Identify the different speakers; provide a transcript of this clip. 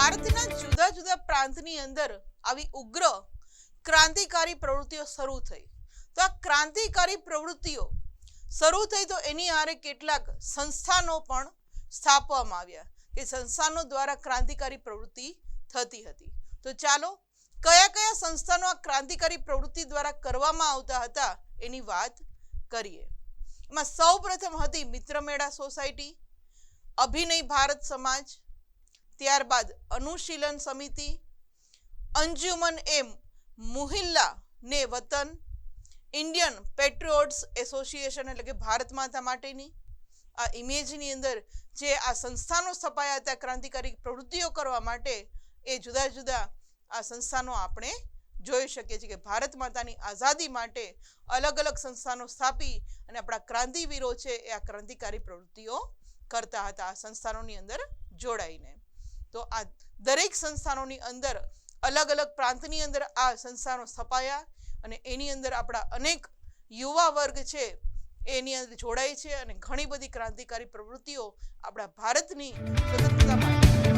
Speaker 1: ભારતના જુદા જુદા પ્રાંતની અંદર આવી ઉગ્ર ક્રાંતિકારી પ્રવૃત્તિઓ શરૂ થઈ. તો આ ક્રાંતિકારી પ્રવૃત્તિઓ શરૂ થઈ તો એની આરે કેટલાક સંસ્થાનો પણ સ્થાપવામાં આવ્યા કે સંસ્થાનો દ્વારા ક્રાંતિકારી પ્રવૃત્તિ થતી હતી. તો ચાલો કયા કયા સંસ્થાનો આ ક્રાંતિકારી પ્રવૃત્તિ દ્વારા કરવામાં આવતા હતા એની વાત કરીએ. એમાં સૌપ્રથમ હતી મિત્રમેળા સોસાયટી, અભિનય ભારત સમાજ, ત્યારબાદ અનુશીલન સમિતિ, અંજુમન એમ મુહિલ્લા ને વતન, ઇન્ડિયન પેટ્રિયોટ્સ એસોસિએશન એટલે કે ભારત માતા માટેની. આ ઇમેજની અંદર જે આ સંસ્થાનો સ્થપાયા હતા ક્રાંતિકારી પ્રવૃત્તિઓ કરવા માટે, એ જુદા જુદા આ સંસ્થાનો આપણે જોઈ શકીએ છીએ કે ભારત માતાની આઝાદી માટે અલગ અલગ સંસ્થાનો સ્થાપી અને આપણા ક્રાંતિવીરો છે એ આ ક્રાંતિકારી પ્રવૃત્તિઓ કરતા હતા આ સંસ્થાનોની અંદર જોડાઈને. તો આ દરેક સંસ્થાનોની અંદર અલગ અલગ પ્રાંતની અંદર આ સંસ્થાનો સ્થપાયા અને એની અંદર આપણા અનેક યુવા વર્ગ છે એની અંદર જોડાય છે અને ઘણી બધી ક્રાંતિકારી પ્રવૃત્તિઓ આપણા ભારતની સ્વતંત્રતા માટે